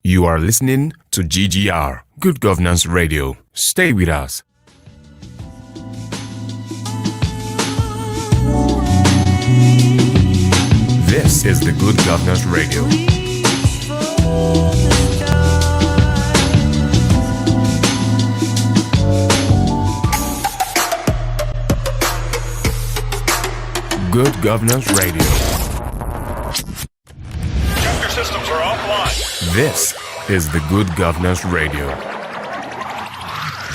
You are listening to GGR, Good Governance Radio. Stay with us. This is the Good Governance Radio. Good Governance Radio. Check your systems are offline. This is the Good Governance Radio.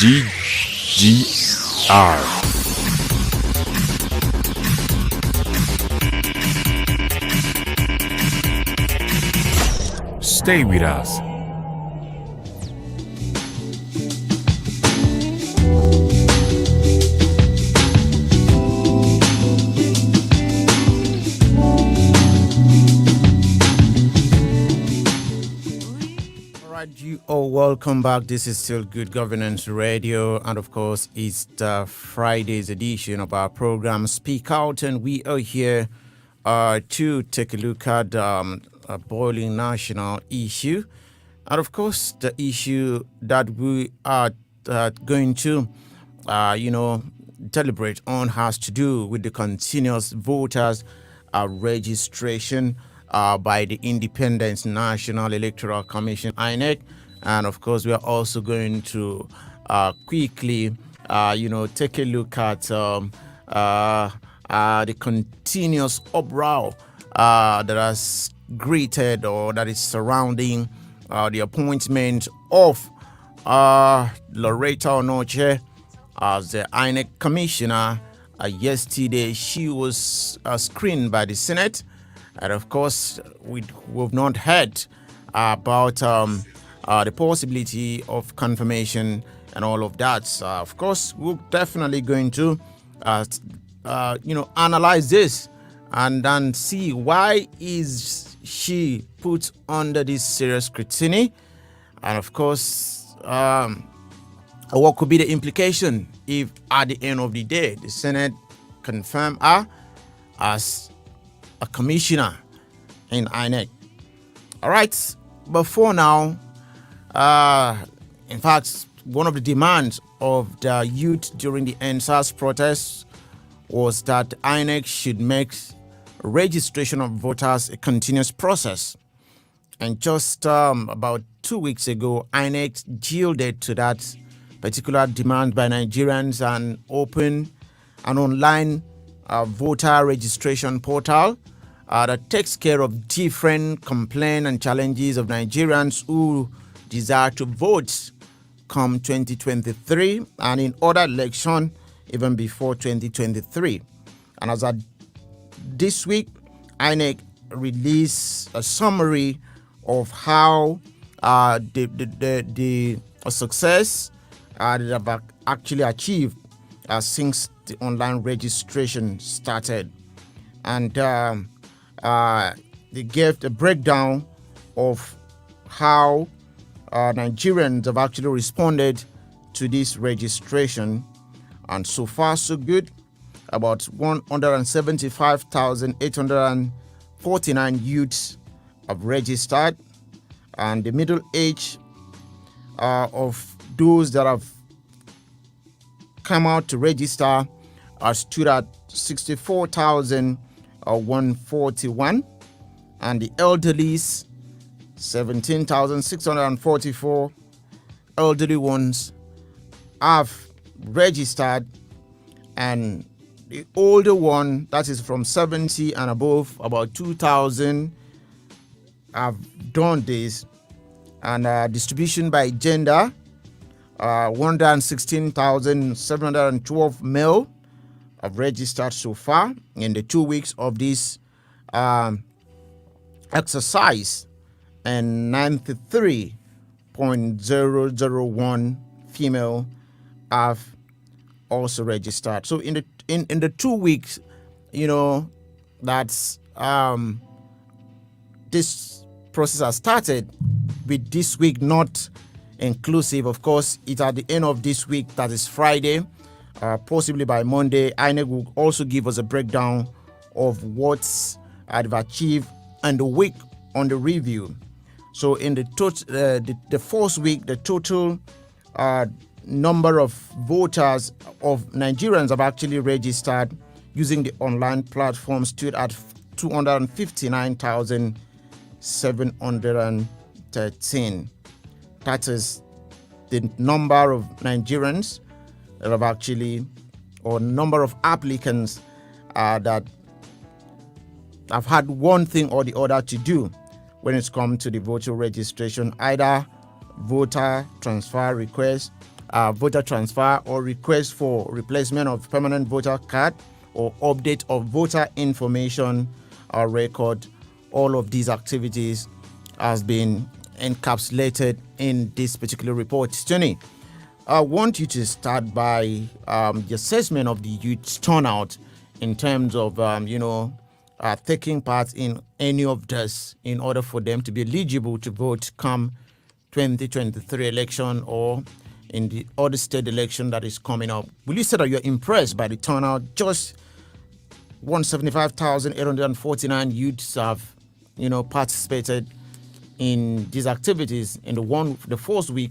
GGR. Stay with us. You all welcome back. This is still Good Governance Radio, and of course, it's the Friday's edition of our program Speak Out, and we are here to take a look at a boiling national issue, and of course, the issue that we are going to, deliberate on has to do with the continuous voters registration by the Independent National Electoral Commission, INEC. And of course, we are also going to quickly, take a look at the continuous uproar that has greeted or that is surrounding the appointment of Loretta Onoche as the INEC commissioner. Yesterday, she was screened by the Senate. And of course, we've not heard about the possibility of confirmation and all of that. Of course, we're definitely going to, analyze this and then see why is she put under this serious scrutiny, and of course, what could be the implication if, at the end of the day, the Senate confirm her as a commissioner in INEC. All right, but for now, in fact, one of the demands of the youth during the NSAS protests was that INEC should make registration of voters a continuous process. And just about 2 weeks ago, INEC yielded to that particular demand by Nigerians and opened an online voter registration portal that takes care of different complaints and challenges of Nigerians who desire to vote come 2023 and in other election even before 2023. And as of this week, INEC released a summary of how the success that have actually achieved since the online registration started. And they gave a breakdown of how Nigerians have actually responded to this registration. And so far, so good. About 175,849 youths have registered. And the middle age of those that have come out to register stood at 64,141, and the elderlies 17,644 elderly ones have registered, and the older one, that is from 70 and above, about 2,000 have done this. And distribution by gender, 116,712 male have registered so far in the 2 weeks of this exercise, and 93.001 female have also registered. So in the 2 weeks, that's this process has started, with this week not inclusive. Of course, it's at the end of this week, that is Friday, possibly by Monday. INEC will also give us a breakdown of what I've achieved and the week on the review. So in the the first week, the total number of voters of Nigerians have actually registered using the online platform stood at 259,713. That is the number of Nigerians that have actually, or number of applicants that have had one thing or the other to do when it's come to the voter registration, either voter transfer request, voter transfer or request for replacement of permanent voter card or update of voter information record. All of these activities has been encapsulated in this particular report. Tony, I want you to start by the assessment of the youth turnout in terms of, taking part in any of this in order for them to be eligible to vote come 2023 election or in the other state election that is coming up. Will you say that you're impressed by the turnout? Just 175,849 youths have, participated in these activities in the first week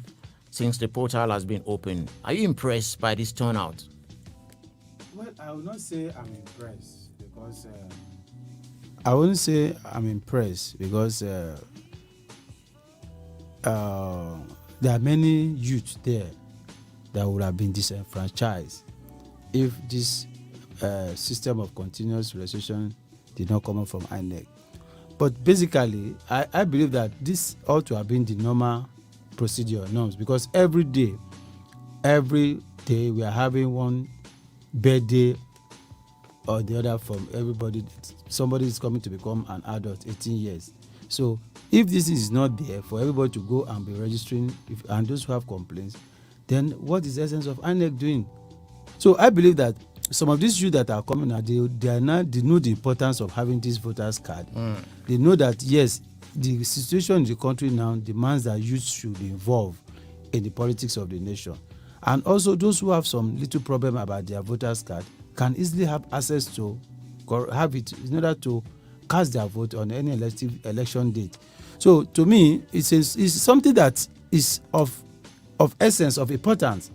since the portal has been open. Are you impressed by this turnout? Well, I will not say I'm impressed because I wouldn't say I'm impressed because there are many youth there that would have been disenfranchised if this system of continuous registration did not come up from INEC. But basically, I believe that this ought to have been the normal procedure norms because every day we are having one birthday or the other from everybody. Somebody is coming to become an adult, 18 years. So if this is not there for everybody to go and be registering and those who have complaints, then what is the essence of INEC doing? So I believe that some of these youth that are coming now, they know the importance of having this voters card. They know that yes, the situation in the country now demands that youth should be involved in the politics of the nation. And also those who have some little problem about their voters card can easily have access to have it in order to cast their vote on any election date. So to me, it's something that is of essence, of importance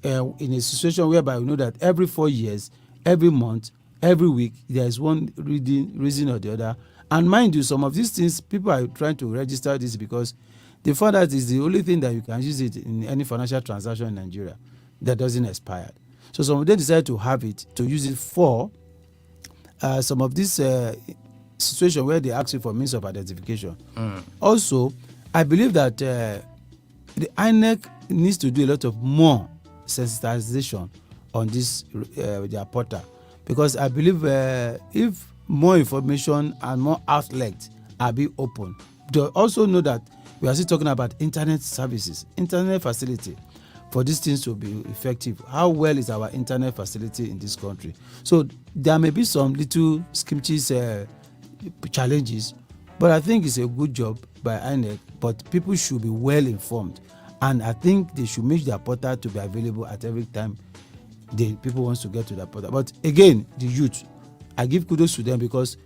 in a situation whereby we know that every 4 years, every month, every week, there is one reason or the other. And mind you, some of these things, people are trying to register this because they found that it's the only thing that you can use it in any financial transaction in Nigeria that doesn't expire. So some of them decided to have it, to use it for some of this situation where they ask you for means of identification. Also, I believe that the INEC needs to do a lot of more sensitization on this their portal, because I believe if more information and more outlets are being open, they also know that we are still talking about internet services, internet facility. For these things to be effective, how well is our internet facility in this country? So there may be some little skimches challenges, but I think it's a good job by INEC. But people should be well informed, and I think they should make their portal to be available at every time people wants to get to that portal. But again, the youth, I give kudos to them because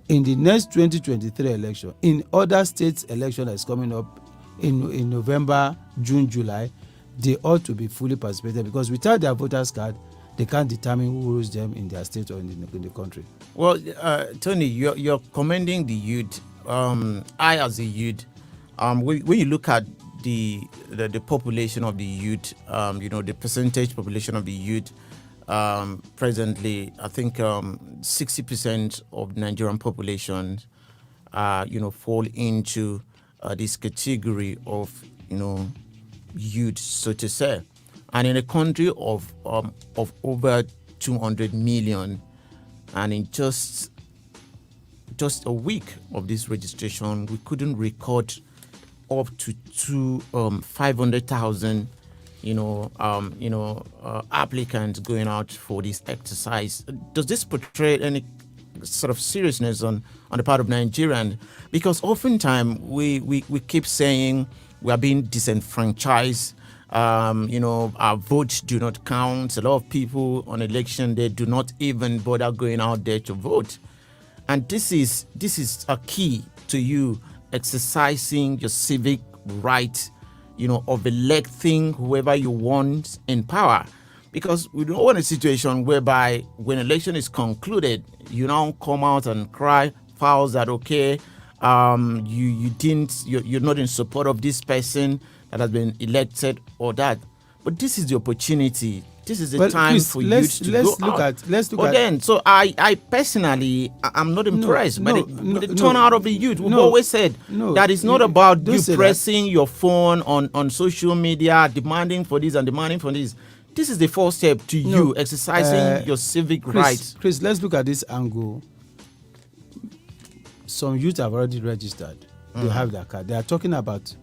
in the next 2023 election, in other states election that is coming up in November, June, July, they ought to be fully participated because without their voters card, they can't determine who rules them in their state or in the country. Well, Tony, you're commending the youth. I, as a youth, when you look at the population of the youth, the percentage population of the youth, presently, I think 60% of the Nigerian population, fall into this category of, youth, so to say. And in a country of over 200 million, and in just a week of this registration, we couldn't record up to 500,000 applicants going out for this exercise. Does this portray any sort of seriousness on the part of Nigerians? Because oftentimes we keep saying we are being disenfranchised. Our votes do not count. A lot of people on election day do not even bother going out there to vote. And this is a key to you exercising your civic right, of electing whoever you want in power. Because we don't want a situation whereby when election is concluded, you don't come out and cry fouls that you're not in support of this person that has been elected or that. But this is the opportunity. This is the time Chris, for youth to go out. Let's look but at. then, so I personally, I'm not impressed by the turnout of the youth. We've always said that it's not about you pressing your phone on social media, demanding for this and demanding for this. This is the first step to you exercising your civic rights. Chris, let's look at this angle. Some youth have already registered. They have their card. They are talking about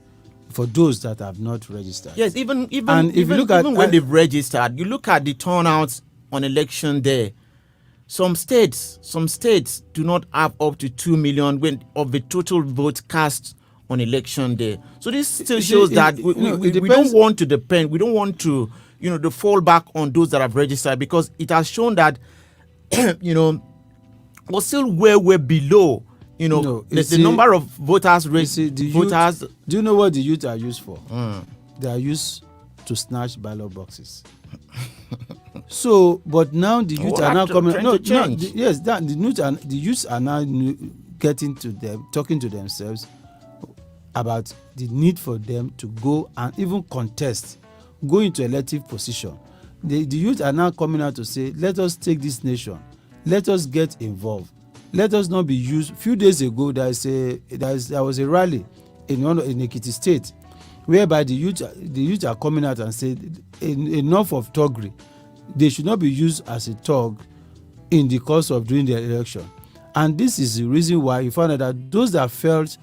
for those that have not registered. Yes, even when they've registered, you look at the turnout on election day. Some states do not have up to 2 million of the total vote cast on election day. So this still shows that we don't want to depend. We don't want to to fall back on those that have registered, because it has shown that we're still way below the number of voters. Do you know what the youth are used for? They are used to snatch ballot boxes. So, but now the youth are now coming. The youth are now getting to them, talking to themselves about the need for them to go and even contest, go into elective position. The youth are now coming out to say, let us take this nation, let us get involved, let us not be used. A few days ago, there was a rally in Ekiti State, whereby the youth are coming out and say, enough of thuggery. They should not be used as a thug in the course of doing the election. And this is the reason why you found out that those that felt,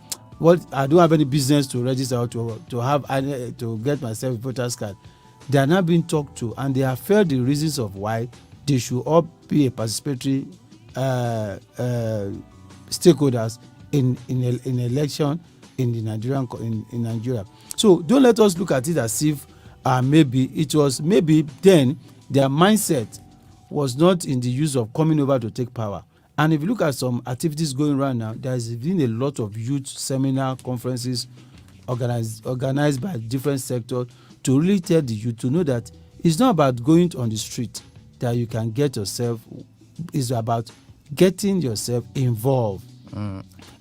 I don't have any business to register or to get myself a voter's card, they are now being talked to, and they have felt the reasons of why they should all be a participatory stakeholders in election in the Nigeria. So don't let us look at it as if maybe then their mindset was not in the use of coming over to take power. And if you look at some activities going around now, there has been a lot of youth seminar conferences organized by different sectors to really tell the youth to know that it's not about going on the street that you can get yourself. It's about getting yourself involved.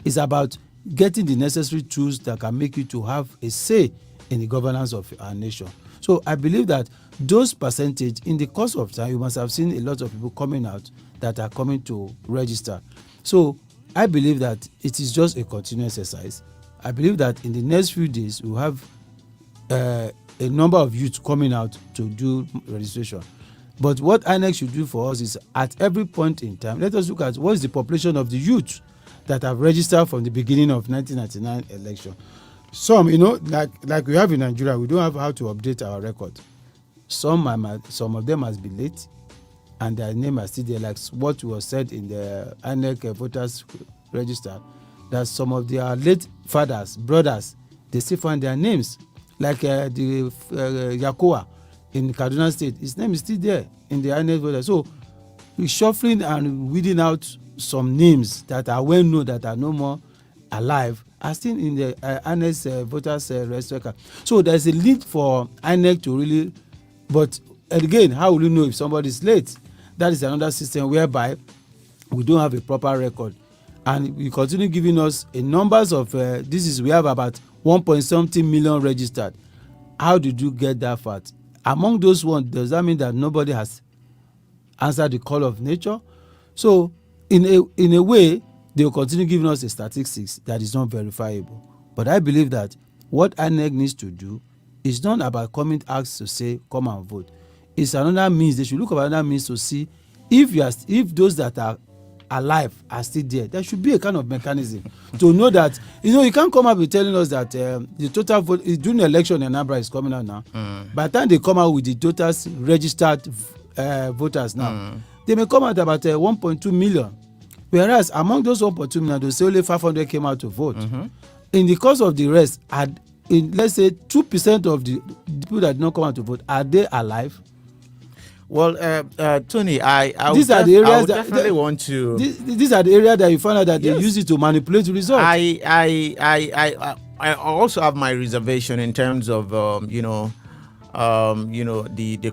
It's about getting the necessary tools that can make you to have a say in the governance of our nation. So I believe that those percentage, in the course of time, you must have seen a lot of people coming out that are coming to register. So I believe that it is just a continuous exercise. I believe that in the next few days, we'll have a number of youth coming out to do registration. But what INEC should do for us is, at every point in time, let us look at what is the population of the youth that have registered from the beginning of 1999 election. Some, like we have in Nigeria, we don't have how to update our record. Some of them must be late, and their name are still there, like what was said in the INEC voters register, that some of their late fathers, brothers, they still find their names, like the Yakowa in Kaduna State. His name is still there in the INEC voters. So we're shuffling and weeding out some names that are well known, that are no more alive, are still in the INEC voters register. So there's a need for INEC to really, but again, how will you know if somebody is late? That is another system whereby we don't have a proper record, and we continue giving us a numbers of we have about 1.something million registered. How did you get that fact? Among those ones, does that mean that nobody has answered the call of nature? So in a way, they will continue giving us a statistics that is not verifiable. But I believe that what INEC needs to do is not about coming acts to say come and vote. It's another means. They should look at another means to see if those that are alive are still there. There should be a kind of mechanism to know that you can't come up with telling us that the total vote during the election in Anambra is coming out now. By the time they come out with the total registered voters now, they may come out about 1.2 million. Whereas among those 1.2 million, they say only 500 came out to vote. In the course of the rest, let's say 2% of the people that did not come out to vote, are they alive? Well, Tony, These are the I areas would that definitely want to. These are the areas that you find out that Yes. they use it to manipulate the results. I also have my reservation in terms of the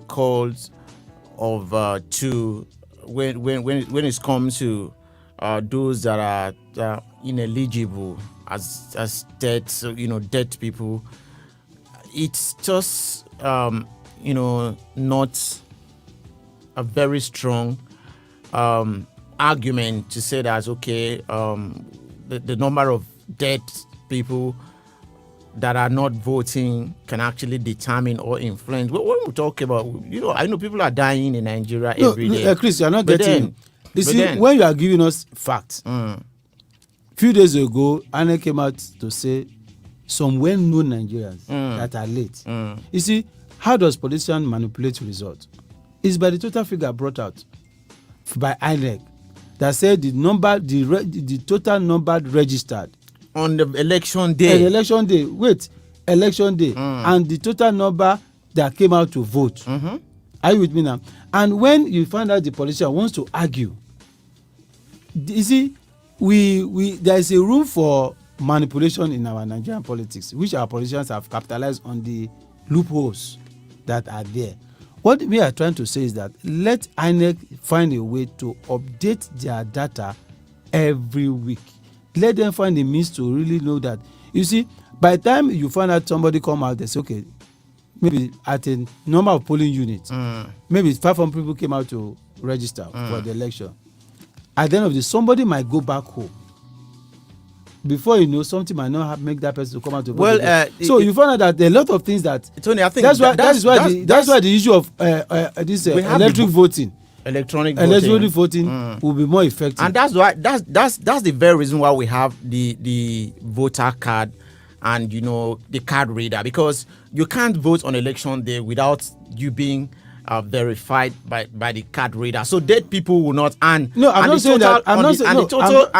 calls of to when it comes to those that are ineligible as dead dead people. It's just not a very strong argument to say that okay, the number of dead people that are not voting can actually determine or influence. When we talk about, I know people are dying in Nigeria every day. Chris, you are not But getting. then- You but see, then- when you are giving us facts, few days ago, Anna came out to say some well-known Nigerians that are late. You see, how does politicians manipulate results? It's by the total figure brought out by INEC that said the total number registered on the election on day. election day. Election day, and the total number that came out to vote. Are you with me now? And when you find out the politician wants to argue, you see, there is a room for manipulation in our Nigerian politics, which our politicians have capitalized on the loopholes that are there. What we are trying to say is that let INEC find a way to update their data every week. Let them find a means to really know that. You see, by the time you find out somebody come out, they say, okay, maybe at a number of polling units, maybe 500 people came out to register for the election. At the end of the day, somebody might go back home. Before you know, something might not make that person to come out to vote. Well, again. So you find out that there are a lot of things that. Tony, I think that's why the issue of this we have electric voting, electronic voting will be more effective. and that's why that's the very reason why we have the voter card and the card reader, because you can't vote on election day without you being verified by the card reader. So dead people will not. And no, I'm and not the saying total, that. I'm not saying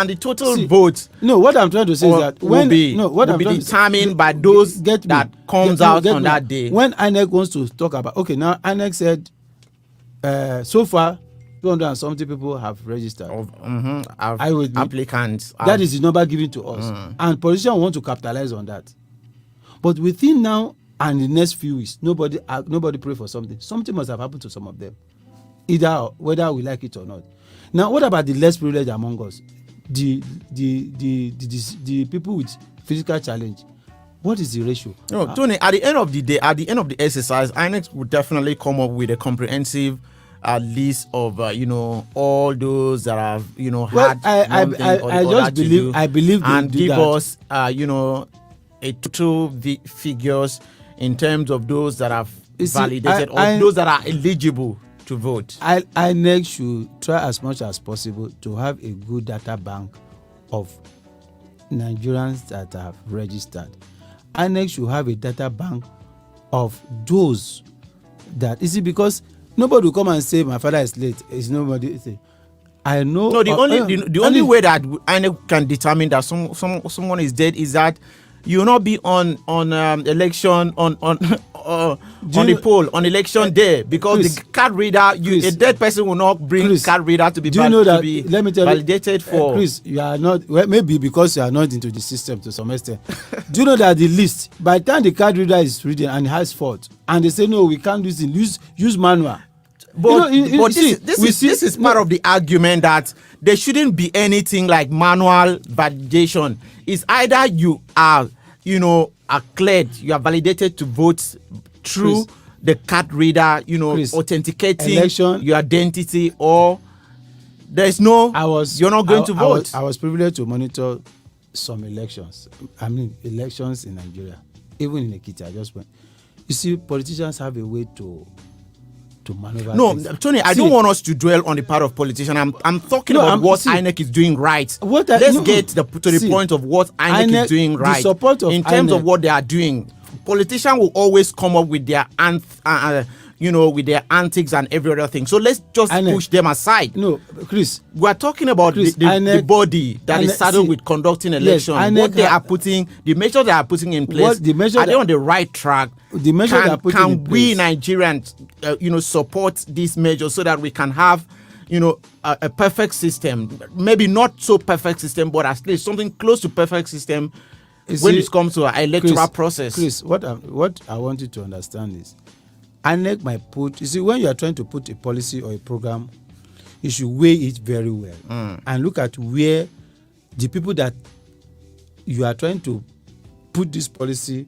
the total see, vote. No, what I'm trying to say is that will be I'm trying to determined say, by those get me, that comes get out me. on that day. When INEC wants to talk about, okay, now INEC said so far 200 and something people have registered. I would Applicants. that is the number given to us, and politicians want to capitalize on that. But within now and the next few weeks, nobody pray for something. Something must have happened to some of them, whether we like it or not. Now, what about the less privileged among us? The people with physical challenge. What is the ratio? No, Tony, at the end of the day, at the end of the exercise, INEC would definitely come up with a comprehensive list of all those that have had one thing or the other to do, I believe they and do give that. us a total figures in terms of those that have You see, validated or those that are eligible to vote. INEC should try as much as possible to have a good data bank of Nigerians that have registered. INEC should have a data bank of those that, you see, because nobody will come and say my father is late. It's nobody say, I know. No, the only way that INEC can determine that someone is dead is that you will not be on election on the poll on election day, because Chris, the card reader, a dead person will not bring Chris, card reader to be do you know that, let me tell validated for. Chris, you are not, well, maybe because you are not into the system to some extent. Do you know that the list, by the time the card reader is reading and has fault, and they say no, we can't do this, use manual. But this is part of the argument that there shouldn't be anything like manual validation. It's either you are cleared, you are validated to vote through the card reader, authenticating your identity, or there's no. You're not going to vote. I was privileged to monitor some elections. I mean, elections in Nigeria, even in Ekiti. I just went. You see, politicians have a way to maneuver. No, things. Tony, I don't want us to dwell on the part of politicians. I'm talking about what INEC is doing right. Let's get to the point of what INEC is doing right. In terms of what they are doing, politicians will always come up with their with their antics and every other thing. So let's just INEC. push them aside. No, Chris. We're talking about Chris, the INEC, body that is INEC, saddled see, with conducting yes, election. INEC What they are putting, the measures they are putting in place, What the measure are they that- on the right track? The measure they are putting can in we place. Nigerians, support these measures so that we can have, a perfect system? Maybe not so perfect system, but at least something close to perfect system You when see, it comes to our electoral Chris, process. Chris, what I want you to understand is, INEC might put. You see, when you are trying to put a policy or a program, you should weigh it very well and look at where the people that you are trying to put this policy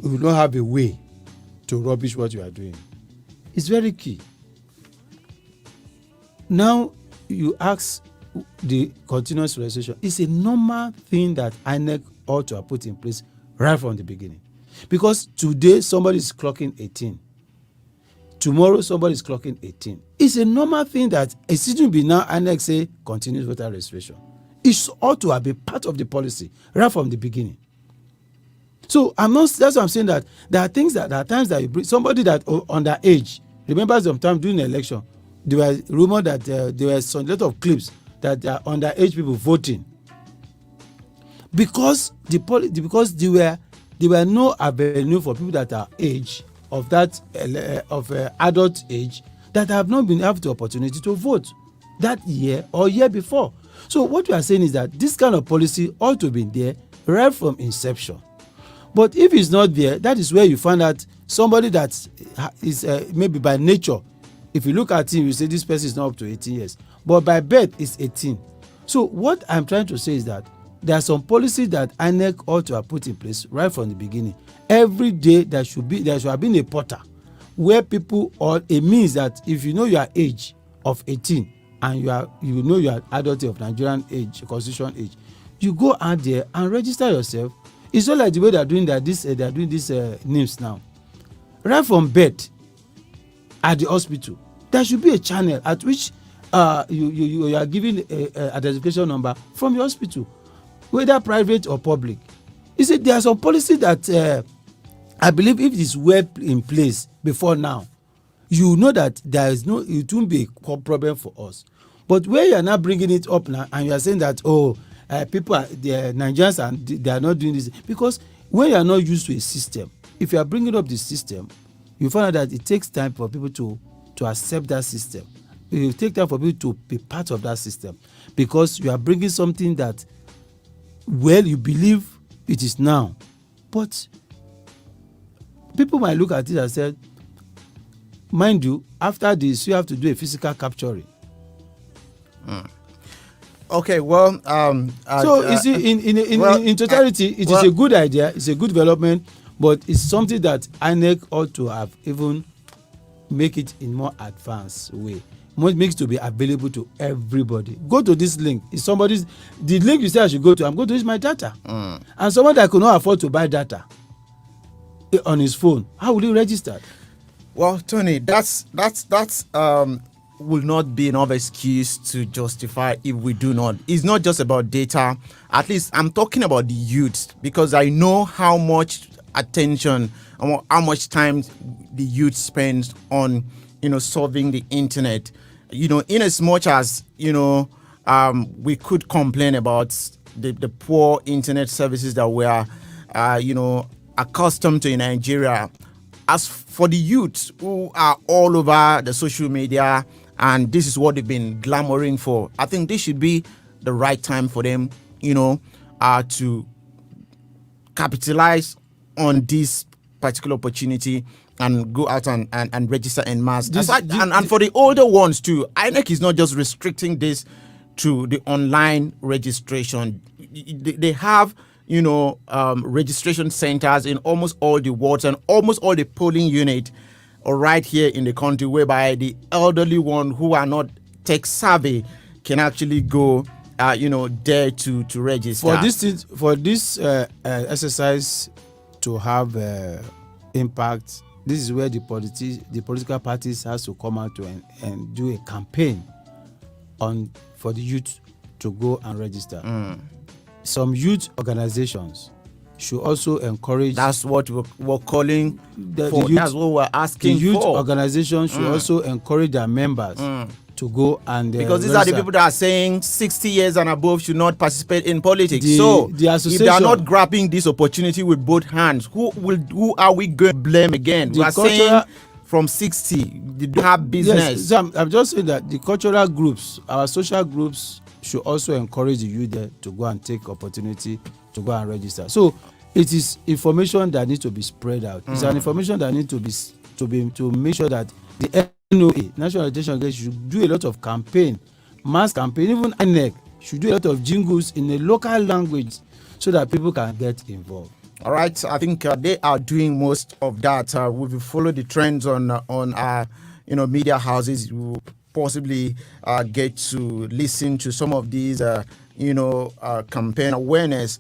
will not have a way to rubbish what you are doing. It's very key. Now you ask the continuous registration. It's a normal thing that INEC ought to have put in place right from the beginning. Because today somebody is clocking 18. Tomorrow somebody is clocking 18. It's a normal thing that it shouldn't be now INEC say continuous voter registration. It ought to have been part of the policy right from the beginning. So that's what I'm saying, that there are things that there are times that you bring somebody that underage. Remember sometime during the election, there was rumor that there were some lot of clips that there are underage people voting because there were no avenue for people that are age of that adult age that have not been have the opportunity to vote that year or year before. So what we are saying is that this kind of policy ought to be there right from inception. But if it's not there, that is where you find out somebody that is maybe by nature, if you look at him, you say this person is not up to 18 years. But by birth, it's 18. So what I'm trying to say is that there are some policies that INEC ought to have put in place right from the beginning. Every day there should have been a portal where people, or it means that if you know your age of 18 and you are adult of Nigerian age, constitution age, you go out there and register yourself. It's not like the way they are doing this names now. Right from birth at the hospital, there should be a channel at which you are given a identification number from your hospital, whether private or public. You see, there are some policies that I believe if it is well in place before now, you know that it won't be a problem for us. But where you are now bringing it up now and you are saying that Nigerians they are not doing this, because when you are not used to a system, if you are bringing up the system, you find out that it takes time for people to accept that system. It will take time for people to be part of that system, because you are bringing something that, well, you believe it is now, but people might look at it and say, mind you, after this you have to do a physical capturing. Okay, well, so you see, in totality, it is a good idea. It's a good development, but it's something that INEC ought to have even make it in more advanced way. Makes to be available to everybody. Go to this link. If the link you say I should go to, I'm going to use my data. And someone that could not afford to buy data on his phone, how will he register? Well, Tony, that's will not be enough excuse to justify if we do not. It's not just about data. At least I'm talking about the youth, because I know how much attention and how much time the youth spends on solving the internet. In as much as we could complain about the poor internet services that we are accustomed to in Nigeria. As for the youth who are all over the social media, and this is what they've been glamoring for, I think this should be the right time for them, to capitalize on this particular opportunity and go out and register en masse. And for the older ones too, INEC is not just restricting this to the online registration. They have registration centers in almost all the wards and almost all the polling units right here in the country, whereby the elderly one who are not tech savvy can actually go there to register. For this exercise to have impact, this is where the political parties has to come out and do a campaign for the youth to go and register. Some youth organizations should also encourage. That's what we're calling The for. youth- That's what we're the asking youth for. organization should also encourage their members to go and Because these are the register. people that are saying 60 years and above should not participate in politics. The so if they are association- not grabbing this opportunity with both hands, who are we going to blame again? The We are saying cultural- from 60, they don't have business. Yes, so I'm just saying that the cultural groups, our social groups, should also encourage the youth there to go and take opportunity to go and register. So it is information that needs to be spread out. It's an information that needs to make sure that the NOA, National Orientation Organization, should do a lot of campaign, mass campaign. Even INEC should do a lot of jingles in a local language so that people can get involved. All right, I think they are doing most of that. We will follow the trends on media houses. We will possibly get to listen to some of these campaign awareness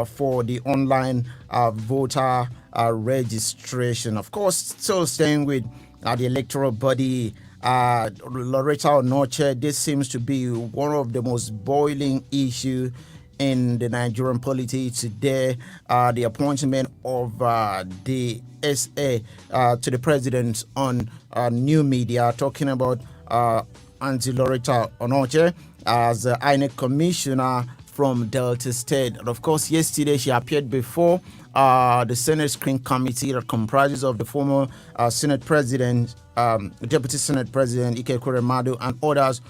for the online voter registration. Of course, still staying with the electoral body, Loretta Onoche. This seems to be one of the most boiling issues in the Nigerian polity today. The appointment of the SA to the president on new media, talking about Auntie Loretta Onoche as INEC commissioner from Delta State. And of course, yesterday she appeared before the Senate Screening Committee that comprises of the former Senate President, Deputy Senate President Ike Kuremadu, and others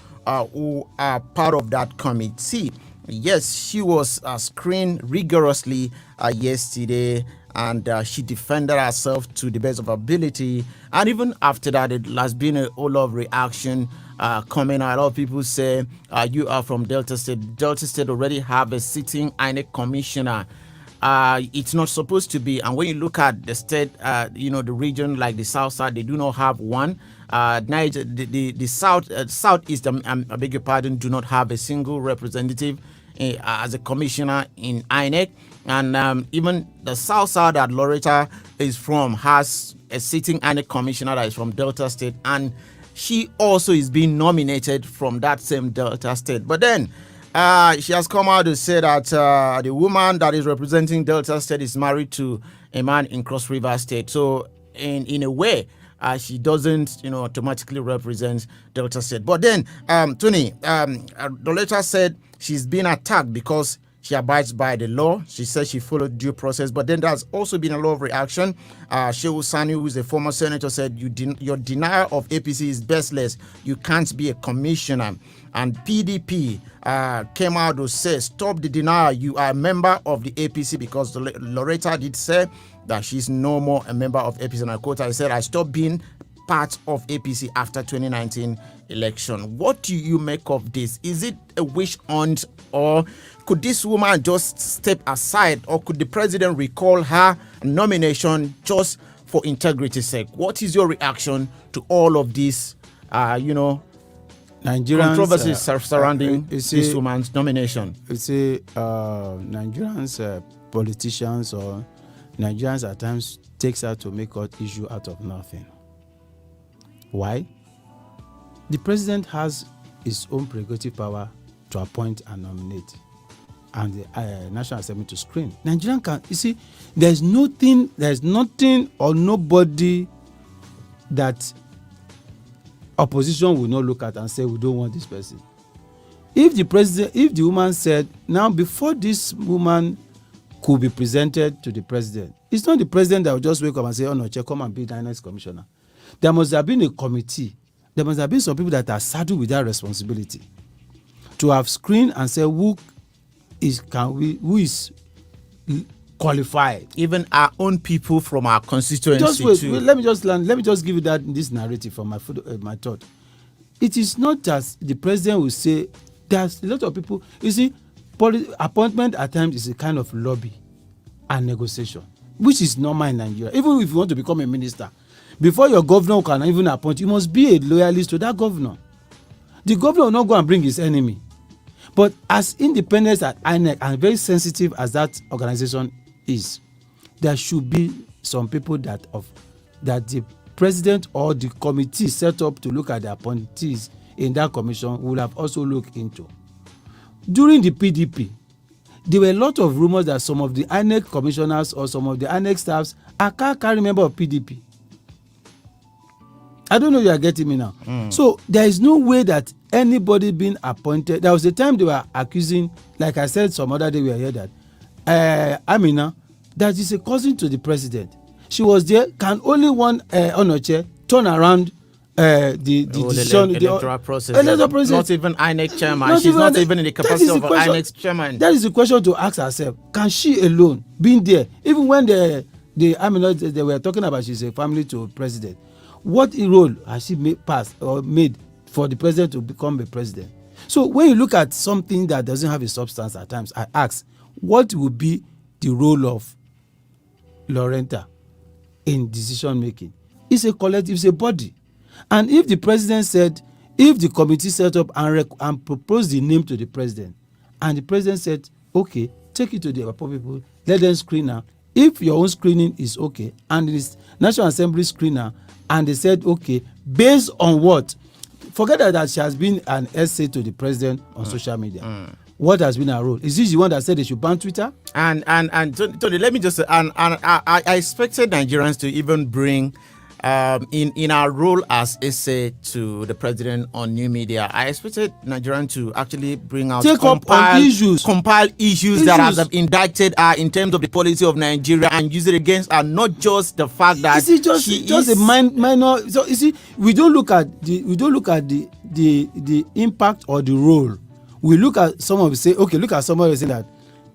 who are part of that committee. Yes, she was screened rigorously yesterday, and she defended herself to the best of her ability. And even after that, it has been a whole lot of reaction coming out. A lot of people say, you are from Delta State. Delta State already have a sitting INEC commissioner. It's not supposed to be. And when you look at the state, the region like the South Side, they do not have one. Niger, the Southeast, I beg your pardon, do not have a single representative as a commissioner in INEC. And even the South Side that Loretta is from has a sitting INEC commissioner that is from Delta State. And she also is being nominated from that same Delta State. But then she has come out to say that the woman that is representing Delta State is married to a man in Cross River State. So in a way, she doesn't, automatically represent Delta State. But then, Tony, Loretta said she's been attacked because she abides by the law. She says she followed due process. But then there's also been a lot of reaction. Shehu Sani, who is a former senator, said your denial of APC is baseless. You can't be a commissioner. And PDP came out to say, stop the denial. You are a member of the APC, because Loretta did say that she's no more a member of APC. And I quote, I said, I stopped being part of APC after 2019 election. What do you make of this? Is it a witch hunt, or could this woman just step aside, or could the president recall her nomination just for integrity's sake? What is your reaction to all of this, Nigerians, controversies surrounding this woman's nomination? You see, Nigerians, politicians or Nigerians at times takes out to make an issue out of nothing. Why? The president has his own prerogative power to appoint and nominate, and the National Assembly to screen. Nigerian can, you see, there's nothing or nobody that opposition will not look at and say we don't want this person. If the woman said, now before this woman could be presented to the president, it's not the president that will just wake up and say, oh no, come and be the INEC commissioner. There must have been a committee. There must have been some people that are saddled with that responsibility to have screened and say who is qualified. Even our own people from our constituency. Just wait, let me just give you this narrative from my thought. It is not just the president will say. There's a lot of people. You see, appointment at times is a kind of lobby and negotiation, which is normal in Nigeria. Even if you want to become a minister, before your governor can even appoint, you must be a loyalist to that governor. The governor will not go and bring his enemy. But as independent as INEC and very sensitive as that organization is, there should be some people that the president or the committee set up to look at the appointees in that commission will have also looked into. During the PDP, there were a lot of rumors that some of the INEC commissioners or some of the INEC staffs are carry member of PDP. I don't know if you are getting me now. So there is no way that anybody being appointed. There was a time they were accusing, like I said some other day we were here, that Amina, that is a cousin to the president. She was there. Can only one Onoche turn around the decision, the electoral process? Not even INEC chairman. She's not even in the capacity of an INEC chairman. That is the question to ask herself. Can she alone, being there, even when the Amina they were talking about she's a family to president, what role has she made for the president to become a president? So when you look at something that doesn't have a substance at times, I ask, what will be the role of Loretta in decision making? It's a collective, it's a body. And if the president said, if the committee set up and proposed the name to the president, and the president said, okay, take it to the Apo people, let them screen her. If your own screening is okay, and it is National Assembly screener, and they said, okay, based on what? Forget that she has been an essay to the president on social media. What has been her role? Is this the one that said they should ban Twitter? And Tony, let me just say, I expected Nigerians to even bring in our role as essay to the president on new media. I expected Nigerians to actually bring out compile issues that have indicted her in terms of the policy of Nigeria and use it against her, not just the fact that she is a minor. So you see, we don't look at the impact or the role. We look at someone, say, okay, look at somebody saying that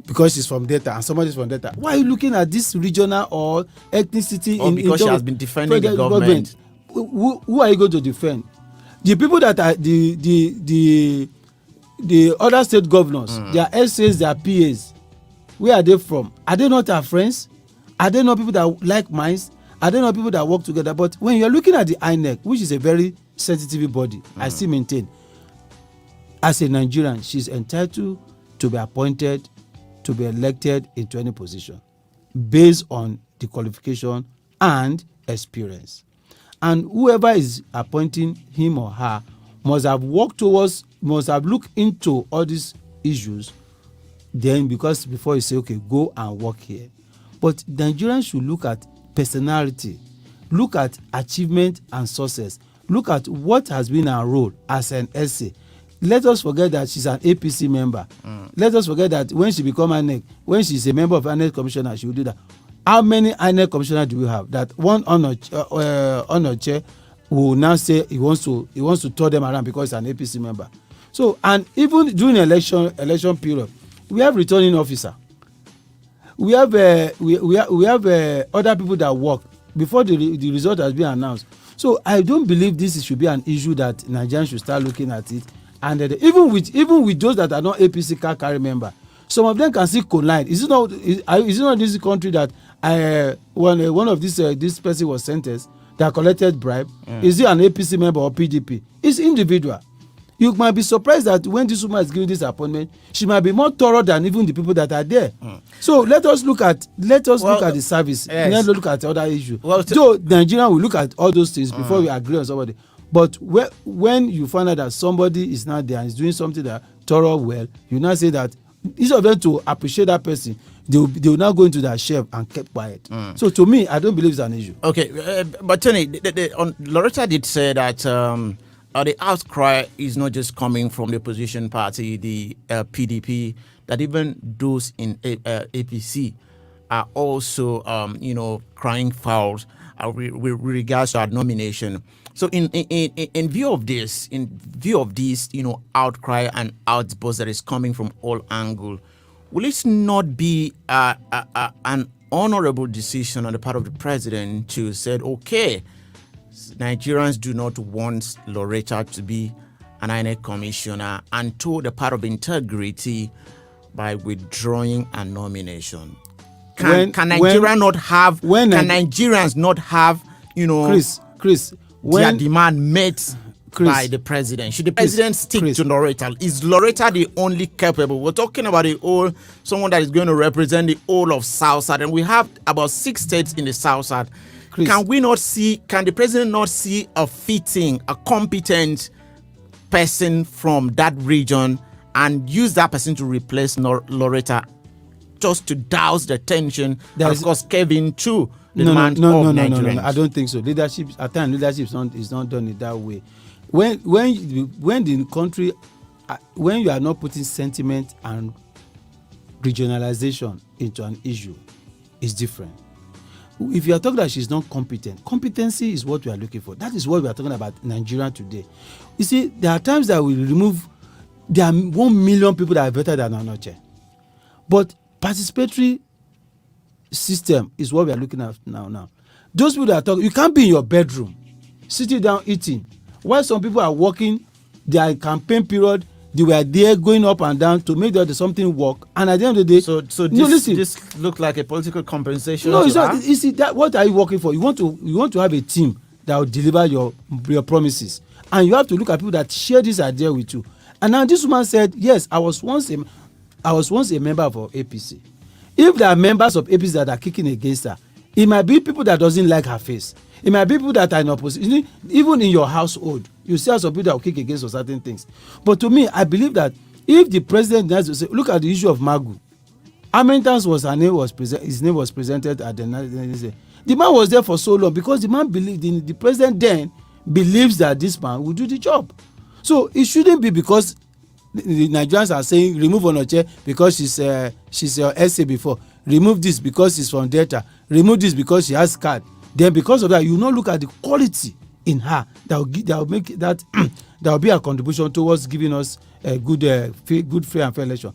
because she's from Delta and somebody's from Delta. Why are you looking at this regional or ethnicity? Because she has been defending the government. Who are you going to defend? The people that are the other state governors, their SAs, their PAs, where are they from? Are they not our friends? Are they not people that like minds? Are they not people that work together? But when you're looking at the INEC, which is a very sensitive body, I still maintain, as a Nigerian, she's entitled to be appointed, to be elected into any position based on the qualification and experience. And whoever is appointing him or her must have looked into all these issues then, because before you say, okay, go and work here. But Nigerians should look at personality, look at achievement and success, look at what has been her role as an essay. Let us forget that she's an APC member. Let us forget that when she become INEC, when she's a member of INEC commissioner, she will do that. How many INEC commissioners do we have? That one on chair will now say he wants to tour them around because he's an APC member. So, and even during election period, we have returning officer. We have other people that work before the result has been announced. So I don't believe this should be an issue that Nigerians should start looking at it. And even with those that are not APC carry member, some of them can still collide. Is it not this country that one of this person was sentenced that collected bribe? Is he an APC member or PDP? It's individual. You might be surprised that when this woman is giving this appointment, she might be more thorough than even the people that are there. So let us look at the service. Yes. Let's look at other issues. So Nigeria will look at all those things before we agree on somebody. But when you find out that somebody is not there and is doing something that thorough well, you now say that instead of them to appreciate that person, they will now go into their shelf and keep quiet. So to me, I don't believe it's an issue. Okay, but Tony, Loretta did say that the outcry is not just coming from the opposition party, the PDP, that even those in APC are also, crying foul with regards to our nomination. So in view of this, outcry and outburst that is coming from all angles, will it not be an honorable decision on the part of the president to say, okay, Nigerians do not want Loretta to be an INEC commissioner, and to the part of integrity by withdrawing a nomination? Can Nigerians not have Chris, their demand met by the president? Should the president stick to Loretta? Is Loretta the only capable? We're talking about someone that is going to represent the whole of South-South, and we have about 6 states in the South-South. Can the president not see a competent person from that region and use that person to replace Loretta just to douse the tension, and There's- of course, caving to the no, demand no, of no, no, no, Nigerians. no. I don't think so. Leadership at times leadership is not done it that way. When the country, when you are not putting sentiment and regionalization into an issue, it's different. If you are talking that she's not competent, competency is what we are looking for. That is what we are talking about Nigeria today. You see, there are times that we remove. There are 1 million people that are better than Onoche, but participatory system is what we are looking at now. Those people that are talking, you can't be in your bedroom sitting down eating while some people are working their campaign period. They were there going up and down to make that something work, and at the end of the day, So no, listen. this looked like a political compensation. No, to it's not. her? You see that what are you working for? You want to have a team that will deliver your promises, and you have to look at people that share this idea with you. And now this woman said, yes, I was once a member of APC. If there are members of APC that are kicking against her, it might be people that doesn't like her face. It might be people that are in opposition. Even in your household, you see some people that will kick against certain things. But to me, I believe that if the president has to say, look at the issue of Magu. How many times was his name was presented at the man was there for so long because the man believed in the president then believes that this man will do the job. So it shouldn't be because the Nigerians are saying remove Onoche because she's your essay before, remove this because she's from Delta, remove this because she has card. Then because of that, you not look at the quality in her that will make that that will be a contribution towards giving us a good, fair and fair election.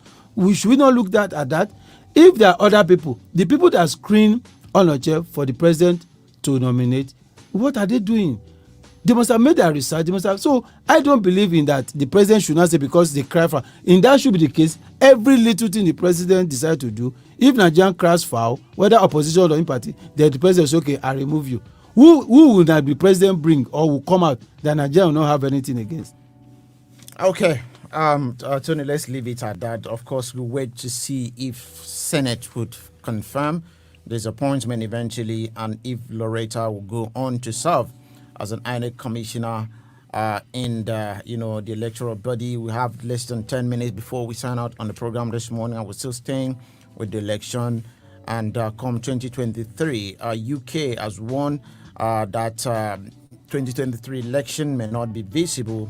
Should we not look at that? If there are other people, the people that screen Onoche for the president to nominate, what are they doing? They must have made their research. They must have. So I don't believe in that. The president should not say because they cry for. In that should be the case. Every little thing the president decides to do, if Nigerian cries foul, whether opposition or in party, then the president says, okay, I remove you. Who will that the president bring or will come out that Nigeria will not have anything against? Okay, Tony, let's leave it at that. Of course, we'll wait to see if Senate would confirm this appointment eventually, and if Loretta will go on to serve as an INEC commissioner in the the electoral body. We have less than 10 minutes before we sign out on the program this morning. I was still staying with the election, and come 2023, UK has won that 2023 election may not be visible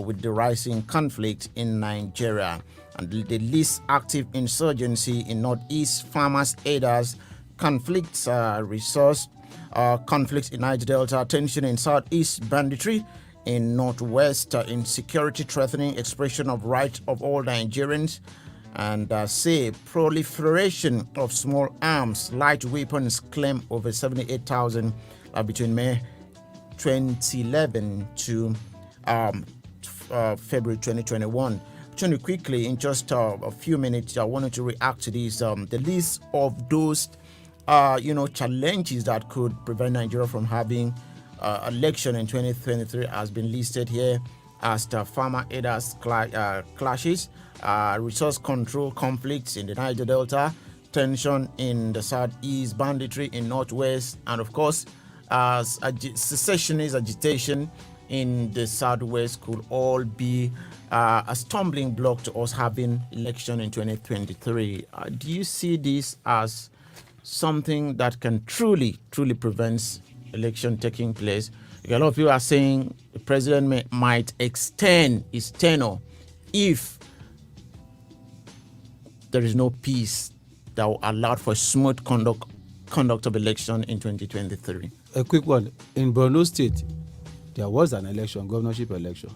with the rising conflict in Nigeria and the least active insurgency in Northeast, farmers, aiders, conflicts, resource. Conflicts in Niger Delta, tension in Southeast, banditry in Northwest, insecurity threatening expression of rights of all Nigerians, and say proliferation of small arms, light weapons claim over 78,000 between May 2011 to February 2021. Tony, quickly, in just a few minutes, I wanted to react to this. The list of those challenges that could prevent Nigeria from having election in 2023 has been listed here as the farmer aiders clashes, resource control conflicts in the Niger Delta, tension in the Southeast, banditry in Northwest, and of course, secessionist agitation in the Southwest could all be a stumbling block to us having election in 2023. Do you see this as something that can truly prevent election taking place? A lot of people are saying the president might extend his tenure if there is no peace that will allow for smooth conduct of election in 2023. A quick one. In Borno State, there was an election, governorship election,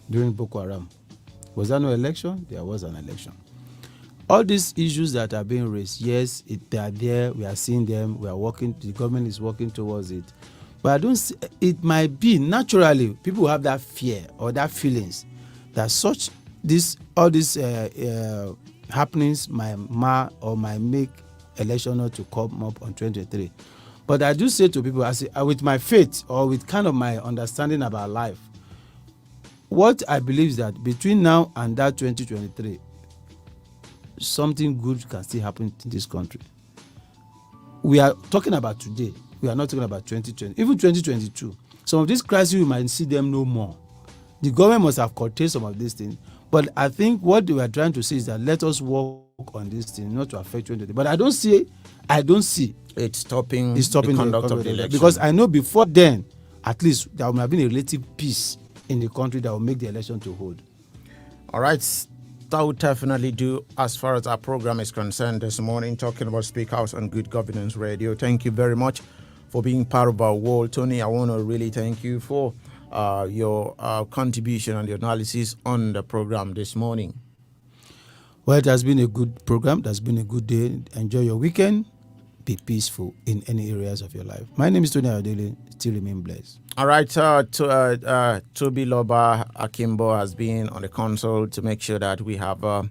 during Boko Haram. Was there no election? There was an election. All these issues that are being raised, yes, they are there. We are seeing them. We are working. The government is working towards it. But I don't see, it might be naturally people have that fear or that feelings that all these happenings might make election not to come up on 2023. But I do say to people, I say, with my faith or with kind of my understanding about life, what I believe is that between now and that 2023, something good can still happen in this country. We are talking about today. We are not talking about 2020. Even 2022. Some of these crises, we might see them no more. The government must have curtailed some of these things. But I think what we are trying to say is that let us work work on this thing, not to affect 2020. But I don't see It's stopping the conduct of the election. because I know before then, at least there would have been a relative peace in the country that will make the election to hold. All right, that would definitely do as far as our program is concerned this morning, talking about Speak House on Good Governance Radio. Thank you very much for being part of our world. Tony, I want to really thank you for your contribution and your analysis on the program this morning. Well, it has been a good program. It has been a good day. Enjoy your weekend. Be peaceful in any areas of your life. My name is Tony Ayodele. Still remain blessed. All right, Toby Loba Akimbo has been on the console to make sure that we have a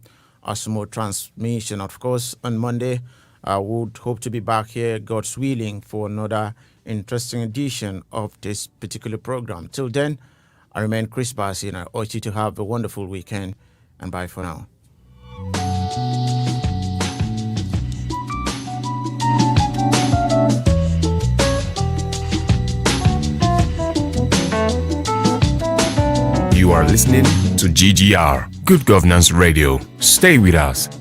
smooth transmission. Of course, on Monday, I would hope to be back here, God's willing, for another interesting edition of this particular program. Till then, I remain Chris Bassi, and I urge you to have a wonderful weekend, and bye for now. You are listening to GGR, Good Governance Radio. Stay with us.